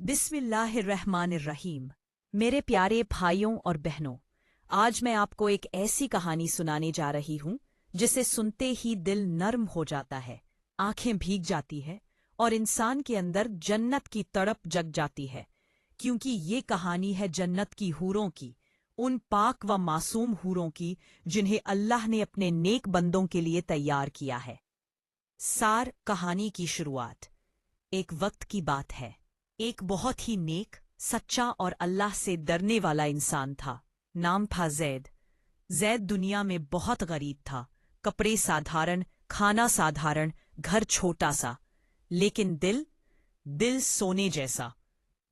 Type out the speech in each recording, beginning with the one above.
बिस्मिल्लाहिर्रहमानिर्रहीम। मेरे प्यारे भाइयों और बहनों, आज मैं आपको एक ऐसी कहानी सुनाने जा रही हूँ जिसे सुनते ही दिल नर्म हो जाता है, आंखें भीग जाती है और इंसान के अंदर जन्नत की तड़प जग जाती है। क्योंकि ये कहानी है जन्नत की हूरों की, उन पाक व मासूम हूरों की जिन्हें अल्लाह ने अपने नेक बंदों के लिए तैयार किया है। सार कहानी की शुरुआत। एक वक्त की बात है। एक बहुत ही नेक, सच्चा और अल्लाह से डरने वाला इंसान था। नाम था जैद। जैद दुनिया में बहुत गरीब था। कपड़े साधारण, खाना साधारण, घर छोटा सा, लेकिन दिल सोने जैसा।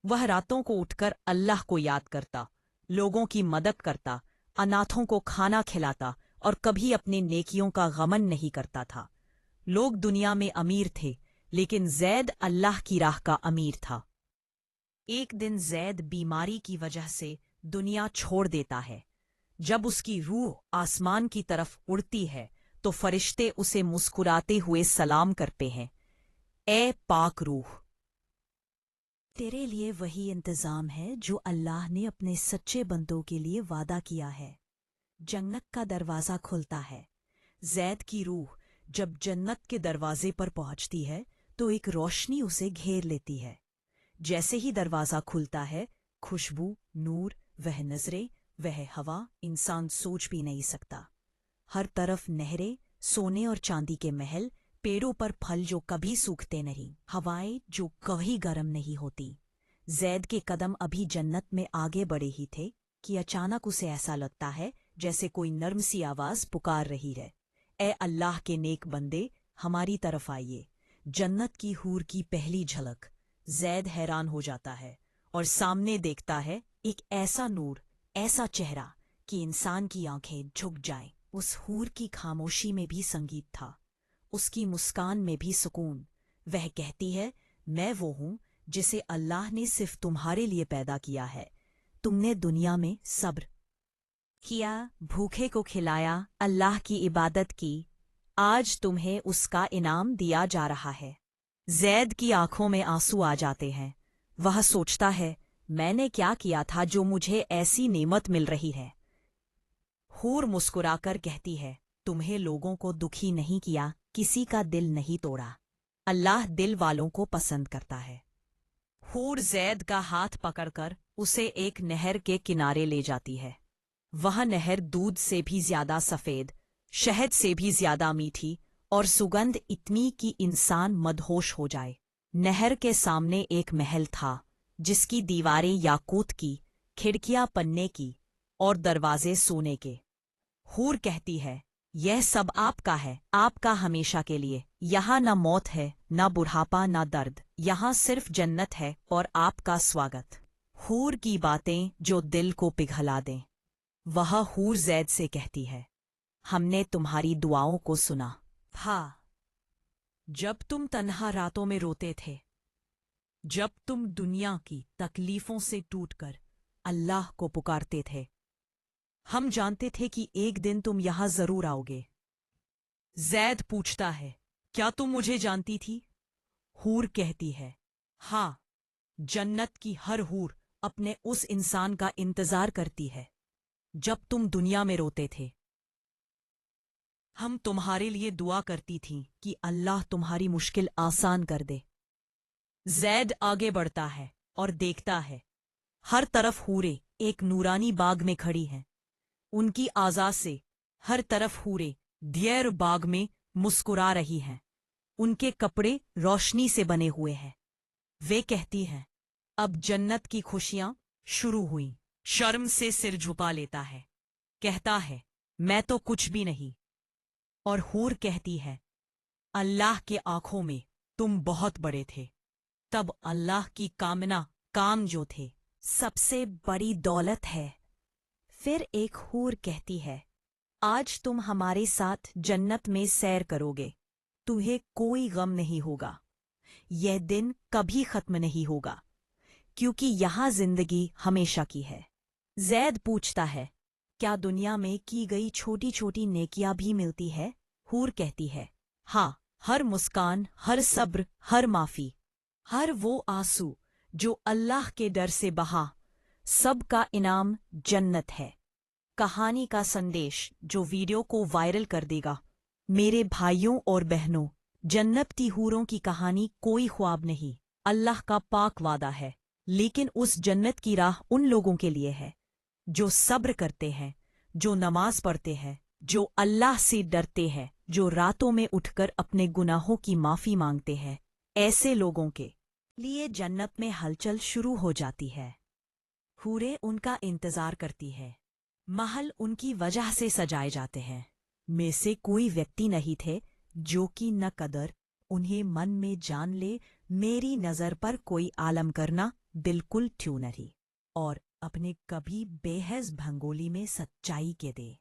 वह रातों को उठकर अल्लाह को याद करता, लोगों की मदद करता, अनाथों को खाना खिलाता और कभी अपने नेकियों का गमन नहीं करता था। लोग दुनिया में अमीर थे, लेकिन जैद अल्लाह की राह का अमीर था। एक दिन जैद बीमारी की वजह से दुनिया छोड़ देता है। जब उसकी रूह आसमान की तरफ उड़ती है तो फरिश्ते उसे मुस्कुराते हुए सलाम करते हैं। ए पाक रूह, तेरे लिए वही इंतजाम है जो अल्लाह ने अपने सच्चे बंदों के लिए वादा किया है। जन्नत का दरवाज़ा खुलता है। जैद की रूह जब जन्नत के दरवाजे पर पहुंचती है तो एक रोशनी उसे घेर लेती है। जैसे ही दरवाज़ा खुलता है, खुशबू, नूर, वह नजरें, वह हवा इंसान सोच भी नहीं सकता। हर तरफ नहरें, सोने और चांदी के महल, पेड़ों पर फल जो कभी सूखते नहीं, हवाएं जो कभी गर्म नहीं होती। जैद के कदम अभी जन्नत में आगे बढ़े ही थे कि अचानक उसे ऐसा लगता है जैसे कोई नर्म सी आवाज पुकार रही है, ए अल्लाह के नेक बंदे, हमारी तरफ आइए। जन्नत की हूर की पहली झलक। जैद हैरान हो जाता है और सामने देखता है एक ऐसा नूर, ऐसा चेहरा कि इंसान की आंखें झुक जाएं। उस हूर की खामोशी में भी संगीत था, उसकी मुस्कान में भी सुकून। वह कहती है, मैं वो हूं जिसे अल्लाह ने सिर्फ तुम्हारे लिए पैदा किया है। तुमने दुनिया में सब्र किया, भूखे को खिलाया, अल्लाह की इबादत की। आज तुम्हें उसका इनाम दिया जा रहा है। जैद की आंखों में आंसू आ जाते हैं। वह सोचता है, मैंने क्या किया था जो मुझे ऐसी नेमत मिल रही है। हूर मुस्कुराकर कहती है, तुम्हें लोगों को दुखी नहीं किया, किसी का दिल नहीं तोड़ा। अल्लाह दिल वालों को पसंद करता है। हूर जैद का हाथ पकड़कर उसे एक नहर के किनारे ले जाती है। वह नहर दूध से भी ज्यादा सफेद, शहद से भी ज्यादा मीठी और सुगंध इतनी कि इंसान मदहोश हो जाए। नहर के सामने एक महल था जिसकी दीवारें याकूत की, खिड़कियां पन्ने की और दरवाजे सोने के। हूर कहती है, यह सब आपका है, आपका हमेशा के लिए। यहाँ न मौत है, न बुढ़ापा, न दर्द। यहाँ सिर्फ जन्नत है और आपका स्वागत। हूर की बातें जो दिल को पिघला दें। वह हूर जैद से कहती है, हमने तुम्हारी दुआओं को सुना। हाँ, जब तुम तन्हा रातों में रोते थे, जब तुम दुनिया की तकलीफों से टूटकर अल्लाह को पुकारते थे, हम जानते थे कि एक दिन तुम यहां जरूर आओगे। जैद पूछता है, क्या तुम मुझे जानती थी? हूर कहती है, हाँ, जन्नत की हर हूर अपने उस इंसान का इंतजार करती है। जब तुम दुनिया में रोते थे, हम तुम्हारे लिए दुआ करती थीं कि अल्लाह तुम्हारी मुश्किल आसान कर दे। जैद आगे बढ़ता है और देखता है, हर तरफ हूरें एक नूरानी बाग में खड़ी हैं। उनकी आज़ा से हर तरफ हूरें धैर्य बाग में मुस्कुरा रही हैं। उनके कपड़े रोशनी से बने हुए हैं। वे कहती हैं, अब जन्नत की खुशियां शुरू हुई। शर्म से सिर झुका लेता है, कहता है, मैं तो कुछ भी नहीं। और हूर कहती है, अल्लाह के आंखों में तुम बहुत बड़े थे। तब अल्लाह की कामना, काम जो थे, सबसे बड़ी दौलत है। फिर एक हूर कहती है, आज तुम हमारे साथ जन्नत में सैर करोगे। तुम्हें कोई गम नहीं होगा। यह दिन कभी खत्म नहीं होगा, क्योंकि यहां जिंदगी हमेशा की है। जैद पूछता है, क्या दुनिया में की गई छोटी छोटी नेकियां भी मिलती है? हूर कहती है, हाँ, हर मुस्कान, हर सब्र, हर माफी, हर वो आंसू जो अल्लाह के डर से बहा, सबका इनाम जन्नत है। कहानी का संदेश जो वीडियो को वायरल कर देगा। मेरे भाइयों और बहनों, जन्नती हूरों की कहानी कोई ख्वाब नहीं, अल्लाह का पाक वादा है। लेकिन उस जन्नत की राह उन लोगों के लिए है जो सब्र करते हैं, जो नमाज पढ़ते हैं, जो अल्लाह से डरते हैं, जो रातों में उठकर अपने गुनाहों की माफी मांगते हैं। ऐसे लोगों के लिए जन्नत में हलचल शुरू हो जाती है। हूरें उनका इंतजार करती है। महल उनकी वजह से सजाए जाते हैं। में से कोई व्यक्ति नहीं थे जो कि न कदर उन्हें मन में जान ले, मेरी नज़र पर कोई आलम करना बिल्कुल ट्यू नहीं, और अपने कभी बेहस भंगोली में सच्चाई के दे।